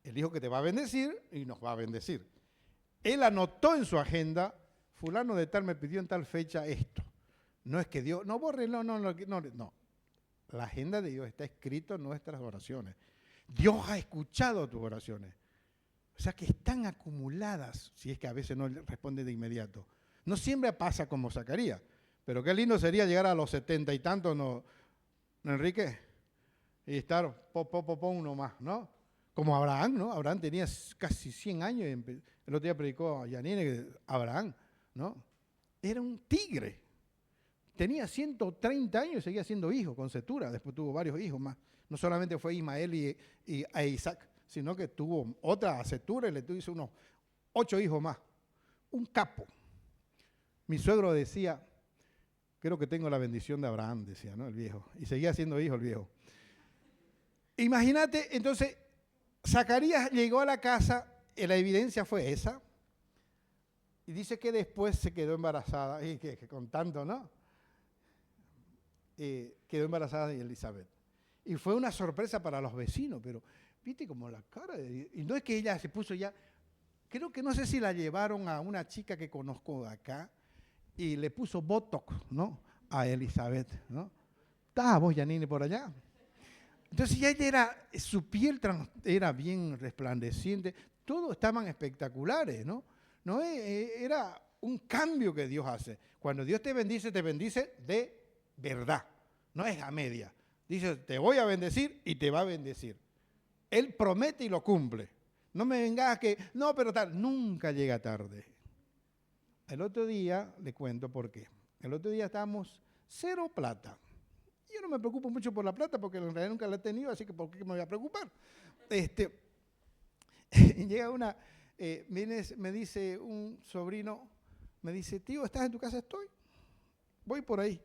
Él dijo que te va a bendecir y nos va a bendecir. Él anotó en su agenda, fulano de tal me pidió en tal fecha esto. No es que Dios, no borre, no. La agenda de Dios está escrita en nuestras oraciones. Dios ha escuchado tus oraciones. O sea que están acumuladas, si es que a veces no responde de inmediato. No siempre pasa como Zacarías, pero qué lindo sería llegar a los 70 y tantos, ¿no, Enrique? Y estar uno más, ¿no? Como Abraham, ¿no? Abraham tenía casi 100 años, y el otro día predicó a Yanine que Abraham, ¿no? Era un tigre. Tenía 130 años y seguía siendo hijo con Cetura, después tuvo varios hijos más. No solamente fue Ismael y Isaac, sino que tuvo otra Cetura y le hizo unos 8 hijos más. Un capo. Mi suegro decía, creo que tengo la bendición de Abraham, decía, ¿no? El viejo. Y seguía siendo hijo el viejo. Imagínate, entonces, Zacarías llegó a la casa, y la evidencia fue esa, y dice que después se quedó embarazada, y que contando, ¿no? Quedó embarazada de Elizabeth. Y fue una sorpresa para los vecinos, pero viste como la cara de... Y no es que ella se puso ya... Creo que no sé si la llevaron a una chica que conozco de acá y le puso Botox, ¿no? A Elizabeth, ¿no? ¿Estás vos, Yanine, por allá? Entonces ya ella su piel era bien resplandeciente, todos estaban espectaculares, ¿no? No era un cambio que Dios hace. Cuando Dios te bendice de verdad, no es a media. Dice, te voy a bendecir y te va a bendecir. Él promete y lo cumple. No me vengas que, no, pero tal, nunca llega tarde. El otro día, le cuento por qué. El otro día estábamos 0 plata. Yo no me preocupo mucho por la plata porque en realidad nunca la he tenido, así que ¿por qué me voy a preocupar? Y llega me dice un sobrino, me dice, tío, ¿estás en tu casa? Estoy. Voy por ahí.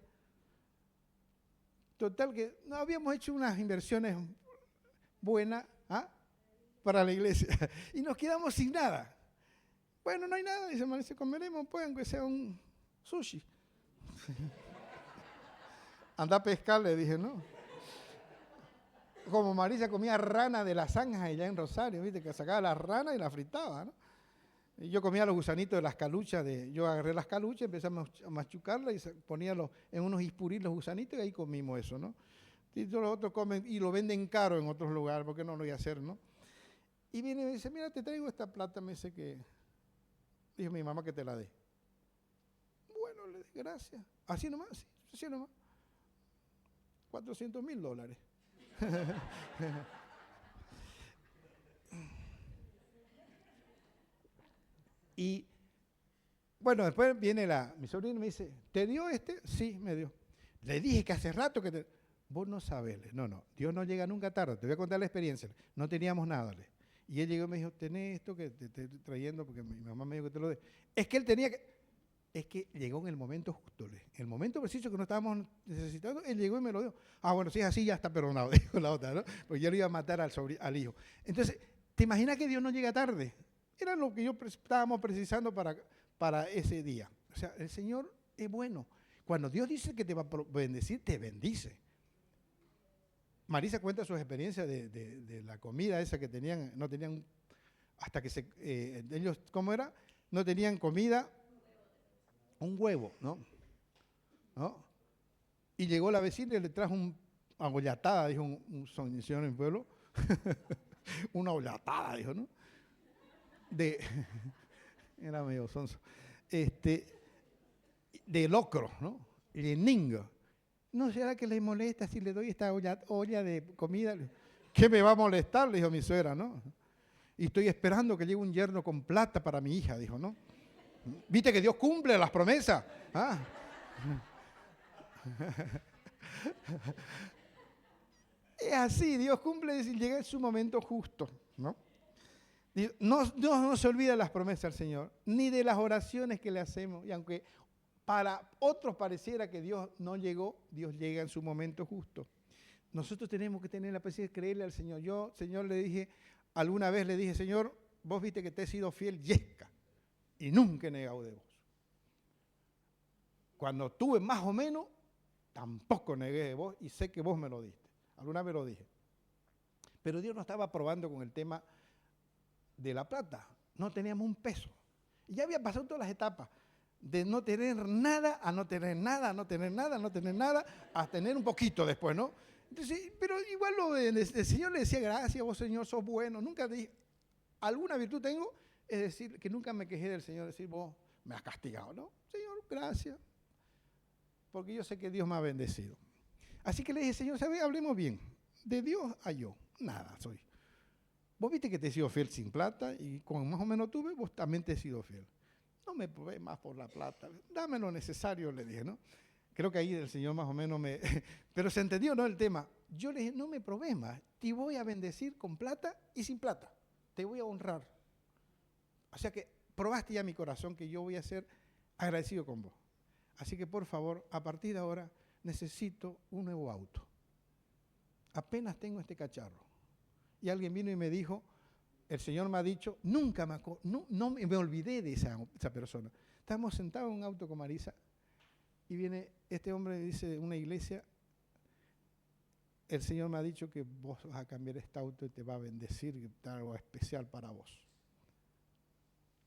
Total que no habíamos hecho unas inversiones buenas para la iglesia y nos quedamos sin nada. Bueno, no hay nada, dice, comeremos pues aunque sea un sushi. Anda a pescar, le dije, ¿no? Como Marisa comía rana de las zanjas allá en Rosario, ¿viste? Que sacaba la rana y la fritaba, ¿no? Y yo comía los gusanitos de las caluchas, yo agarré las caluchas, empecé a machucarlas y ponía en unos ispurís los gusanitos y ahí comimos eso, ¿no? Y todos los otros comen y lo venden caro en otros lugares, porque no lo voy a hacer, ¿no? Y viene y me dice, mira, te traigo esta plata, me dice que, dijo mi mamá que te la dé. Bueno, le dije, gracias. Así nomás, sí, así nomás. $400,000. Y bueno, después viene mi sobrino y me dice, ¿te dio este? Sí, me dio. Le dije que hace rato que te... Vos no sabés. No, Dios no llega nunca tarde. Te voy a contar la experiencia. No teníamos nada. Y él llegó y me dijo, tenés esto que te estoy trayendo porque mi mamá me dijo que te lo dé. Es que él tenía que... Es que llegó en el momento justo. En el momento preciso que no estábamos necesitando, él llegó y me lo dio. Ah, bueno, si es así ya está perdonado, dijo la otra, ¿no? Porque yo le iba a matar al hijo. Entonces, ¿te imaginas que Dios no llega tarde? Era lo que estábamos precisando para ese día. O sea, el Señor es bueno. Cuando Dios dice que te va a bendecir, te bendice. Marisa cuenta sus experiencias de la comida esa que tenían, no tenían, hasta que ellos, ¿cómo era? No tenían comida, un huevo, ¿no? Y llegó la vecina y le trajo una ollatada, dijo un señor en el pueblo, una ollatada, dijo, ¿no? Era medio sonso, de locro, ¿no? De ningo. ¿No será que le molesta si le doy esta olla de comida? ¿Qué me va a molestar? Le dijo mi suegra, ¿no? Y estoy esperando que llegue un yerno con plata para mi hija, dijo, ¿no? ¿Viste que Dios cumple las promesas? ¿Ah? Es así, Dios cumple y llega en su momento justo, ¿no? No se olvida las promesas del Señor, ni de las oraciones que le hacemos. Y aunque para otros pareciera que Dios no llegó, Dios llega en su momento justo. Nosotros tenemos que tener la paciencia de creerle al Señor. Yo, Señor, alguna vez le dije, Señor, vos viste que te he sido fiel, yesca, y nunca he negado de vos. Cuando tuve más o menos, tampoco negué de vos y sé que vos me lo diste. Alguna vez lo dije. Pero Dios nos estaba probando con el tema de la plata. No teníamos un peso. Y ya había pasado todas las etapas. De no tener nada, a no tener nada, a no tener nada, a no tener nada, a tener un poquito después, ¿no? Entonces, pero igual el Señor le decía, gracias, vos Señor, sos bueno. Nunca dije, alguna virtud tengo, es decir, que nunca me quejé del Señor, decir, vos me has castigado, ¿no? Señor, gracias. Porque yo sé que Dios me ha bendecido. Así que le dije, Señor, ¿sabes? Hablemos bien. De Dios a yo, nada soy. Vos viste que te he sido fiel sin plata y con más o menos tuve, vos también te he sido fiel. No me probé más por la plata, dame lo necesario, le dije, ¿no? Creo que ahí el Señor más o menos pero se entendió, ¿no? El tema. Yo le dije, no me probé más, te voy a bendecir con plata y sin plata, te voy a honrar. O sea que probaste ya mi corazón que yo voy a ser agradecido con vos. Así que por favor, a partir de ahora, necesito un nuevo auto. Apenas tengo este cacharro. Y alguien vino y me dijo, el Señor me ha dicho, nunca no me olvidé de esa persona. Estábamos sentados en un auto con Marisa y viene este hombre y dice de una iglesia, el Señor me ha dicho que vos vas a cambiar este auto y te va a bendecir y te algo especial para vos.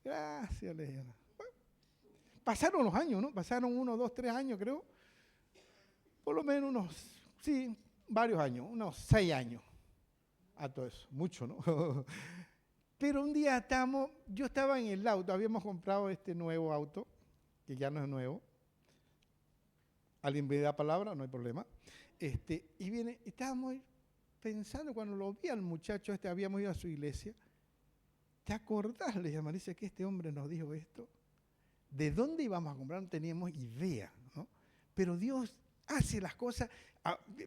Gracias, le dije. Bueno, pasaron los años, ¿no? Pasaron 1, 2, 3 años, creo. Por lo menos varios años, unos 6 años. A todo eso, mucho, ¿no? Pero un día yo estaba en el auto, habíamos comprado este nuevo auto, que ya no es nuevo. Alguien me da palabra, no hay problema. Y estábamos pensando, cuando lo vi al muchacho habíamos ido a su iglesia. ¿Te acordás, le dije a Marisa, que este hombre nos dijo esto? ¿De dónde íbamos a comprar? No teníamos idea, ¿no? Pero Dios hace las cosas.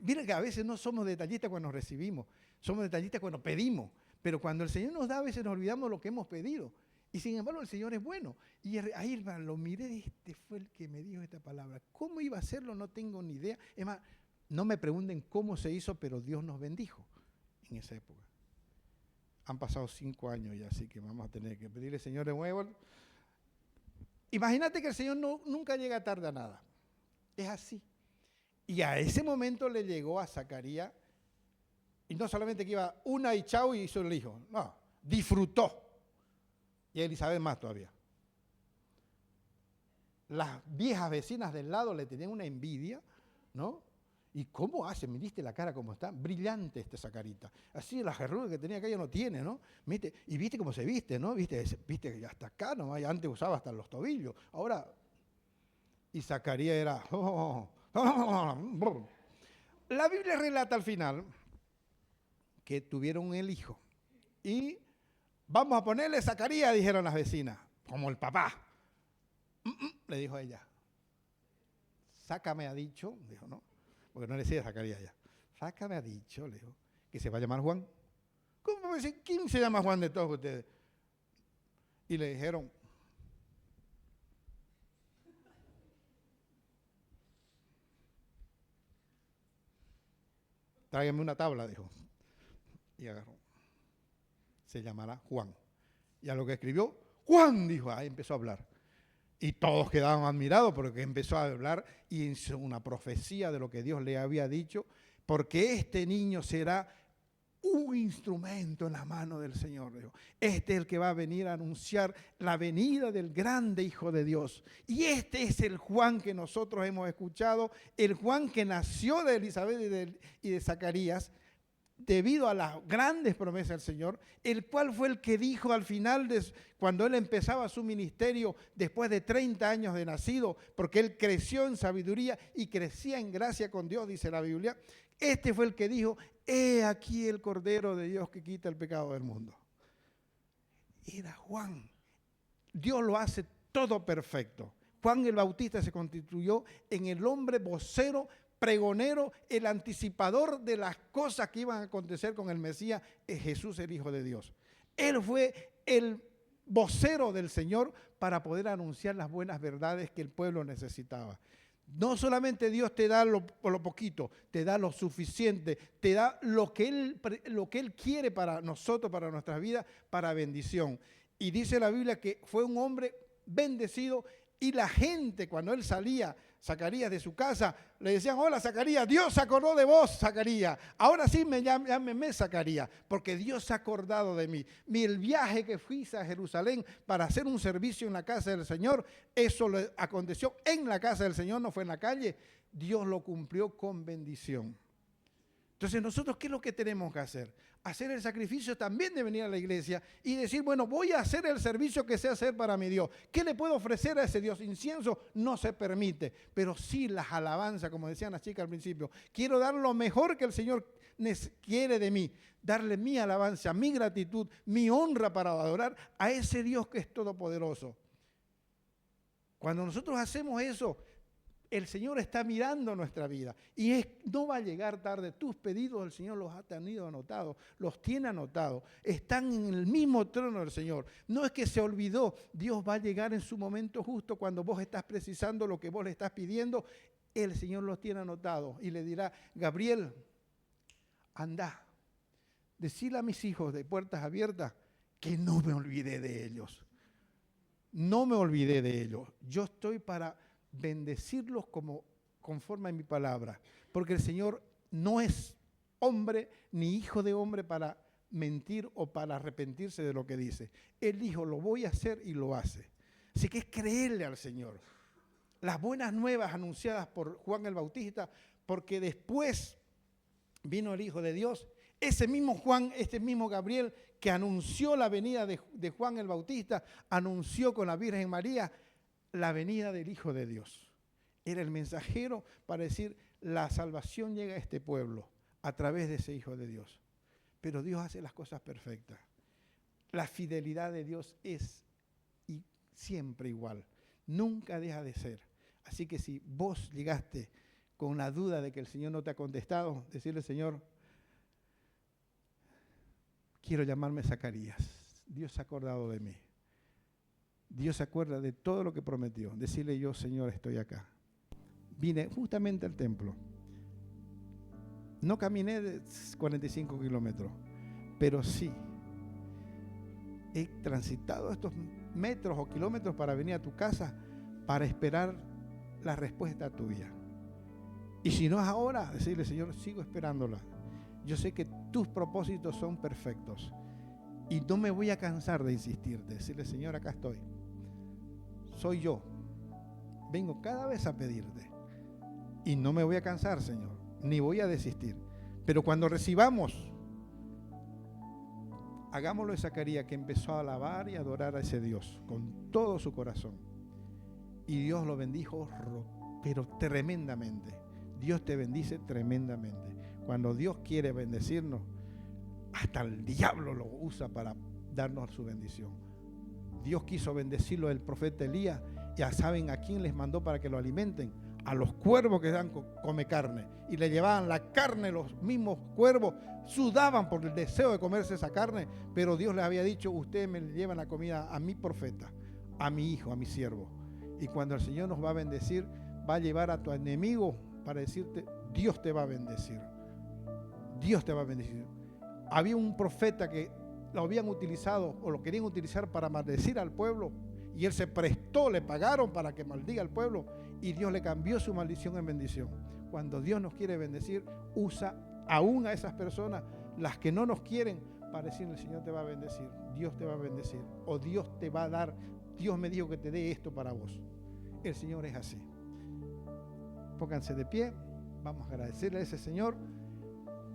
Miren que a veces no somos detallistas cuando recibimos, somos detallistas cuando pedimos, pero cuando el Señor nos da, a veces nos olvidamos lo que hemos pedido. Y sin embargo el Señor es bueno. Y ahí, hermano, lo miré, este fue el que me dijo esta palabra. ¿Cómo iba a hacerlo? No tengo ni idea. Es más, no me pregunten cómo se hizo, pero Dios nos bendijo en esa época. Han pasado 5 años ya, así que vamos a tener que pedirle, Señor, de nuevo. Imagínate que el Señor nunca llega tarde a nada. Es así. Y a ese momento le llegó a Zacarías, y no solamente que iba una y chau y hizo el hijo, no, disfrutó. Y a Elizabeth más todavía. Las viejas vecinas del lado le tenían una envidia, ¿no? ¿Y cómo hace? ¿Miriste la cara cómo está? Brillante esta carita. Así las arrugas que tenía acá ya no tiene, ¿no? ¿Viste? Y viste cómo se viste, ¿no? Viste hasta acá nomás, antes usaba hasta los tobillos. Ahora, y Zacarías era... La Biblia relata al final que tuvieron el hijo. Y vamos a ponerle Zacarías, dijeron las vecinas, como el papá. Le dijo a ella. Sácame ha dicho, dijo, ¿no? Porque no le decía Zacarías ya. Sácame ha dicho, le dijo, que se va a llamar Juan. ¿Cómo me dice? ¿Quién se llama Juan de todos ustedes? Y le dijeron, tráigame una tabla, dijo. Y agarró. Se llamará Juan. Y a lo que escribió, Juan, dijo, ahí empezó a hablar. Y todos quedaban admirados porque empezó a hablar y hizo una profecía de lo que Dios le había dicho, porque este niño será un instrumento en la mano del Señor. Dijo. Este es el que va a venir a anunciar la venida del grande Hijo de Dios. Y este es el Juan que nosotros hemos escuchado, el Juan que nació de Elizabeth y de Zacarías, debido a las grandes promesas del Señor, el cual fue el que dijo al final, cuando él empezaba su ministerio, después de 30 años de nacido, porque él creció en sabiduría y crecía en gracia con Dios, dice la Biblia, este fue el que dijo, he aquí el Cordero de Dios que quita el pecado del mundo. Era Juan. Dios lo hace todo perfecto. Juan el Bautista se constituyó en el hombre vocero, pregonero, el anticipador de las cosas que iban a acontecer con el Mesías, Jesús el Hijo de Dios. Él fue el vocero del Señor para poder anunciar las buenas verdades que el pueblo necesitaba. No solamente Dios te da lo poquito, te da lo suficiente, te da lo que Él quiere para nosotros, para nuestras vidas, para bendición. Y dice la Biblia que fue un hombre bendecido y la gente cuando él salía, Zacarías de su casa, le decían, hola Zacarías, Dios se acordó de vos, Zacarías. Ahora sí llámeme Zacarías, porque Dios se ha acordado de mí. El viaje que fui a Jerusalén para hacer un servicio en la casa del Señor, eso le aconteció en la casa del Señor, no fue en la calle. Dios lo cumplió con bendición. Entonces nosotros, ¿qué es lo que tenemos que hacer? Hacer el sacrificio también de venir a la iglesia y decir, bueno, voy a hacer el servicio que sé hacer para mi Dios. ¿Qué le puedo ofrecer a ese Dios? Incienso no se permite, pero sí las alabanzas, como decían las chicas al principio. Quiero dar lo mejor que el Señor quiere de mí, darle mi alabanza, mi gratitud, mi honra para adorar a ese Dios que es todopoderoso. Cuando nosotros hacemos eso, el Señor está mirando nuestra vida y no va a llegar tarde. Tus pedidos el Señor los ha tenido anotados, los tiene anotados. Están en el mismo trono del Señor. No es que se olvidó. Dios va a llegar en su momento justo cuando vos estás precisando lo que vos le estás pidiendo. El Señor los tiene anotados y le dirá, Gabriel, anda, decile a mis hijos de puertas abiertas que no me olvidé de ellos. No me olvidé de ellos. Yo estoy para bendecirlos conforme a mi palabra, porque el Señor no es hombre ni hijo de hombre para mentir o para arrepentirse de lo que dice. Él dijo, lo voy a hacer y lo hace. Así que es creerle al Señor. Las buenas nuevas anunciadas por Juan el Bautista, porque después vino el Hijo de Dios, ese mismo Juan, este mismo Gabriel que anunció la venida de Juan el Bautista, anunció con la Virgen María la venida del Hijo de Dios. Era el mensajero para decir, la salvación llega a este pueblo a través de ese Hijo de Dios. Pero Dios hace las cosas perfectas. La fidelidad de Dios es siempre igual. Nunca deja de ser. Así que si vos llegaste con la duda de que el Señor no te ha contestado, decirle, Señor, quiero llamarme Zacarías. Dios se ha acordado de mí. Dios se acuerda de todo lo que prometió. Decirle yo, Señor, estoy acá. Vine justamente al templo. No caminé de 45 kilómetros, pero sí he transitado estos metros o kilómetros para venir a tu casa para esperar la respuesta tuya. Y si no es ahora, decirle, Señor, sigo esperándola. Yo sé que tus propósitos son perfectos y no me voy a cansar de insistirte. Decirle, Señor, acá estoy. Soy yo. Vengo cada vez a pedirte y no me voy a cansar, Señor, ni voy a desistir. Pero cuando recibamos, hagámoslo de Zacarías, que empezó a alabar y adorar a ese Dios con todo su corazón. Y Dios lo bendijo, pero tremendamente. Dios te bendice tremendamente. Cuando Dios quiere bendecirnos, hasta el diablo lo usa para darnos su bendición. Dios quiso bendecirlo el profeta Elías. Ya saben a quién les mandó para que lo alimenten. A los cuervos que dan come carne. Y le llevaban la carne, los mismos cuervos sudaban por el deseo de comerse esa carne. Pero Dios les había dicho, ustedes me llevan la comida a mi profeta, a mi hijo, a mi siervo. Y cuando el Señor nos va a bendecir, va a llevar a tu enemigo para decirte, Dios te va a bendecir. Dios te va a bendecir. Había un profeta que lo habían utilizado o lo querían utilizar para maldecir al pueblo. Y él se prestó, le pagaron para que maldiga al pueblo. Y Dios le cambió su maldición en bendición. Cuando Dios nos quiere bendecir, usa aún a esas personas, las que no nos quieren, para decirle, el Señor te va a bendecir, Dios te va a bendecir, o Dios te va a dar, Dios me dijo que te dé esto para vos. El Señor es así. Pónganse de pie, vamos a agradecerle a ese Señor.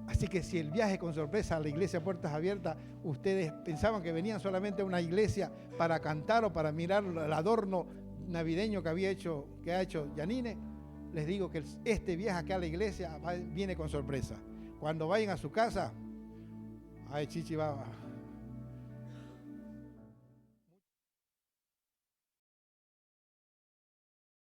Así que si el viaje con sorpresa a la iglesia Puertas Abiertas, ustedes pensaban que venían solamente a una iglesia para cantar o para mirar el adorno navideño que ha hecho Yanine, les digo que este viaje acá a la iglesia viene con sorpresa. Cuando vayan a su casa, ay, Chichi va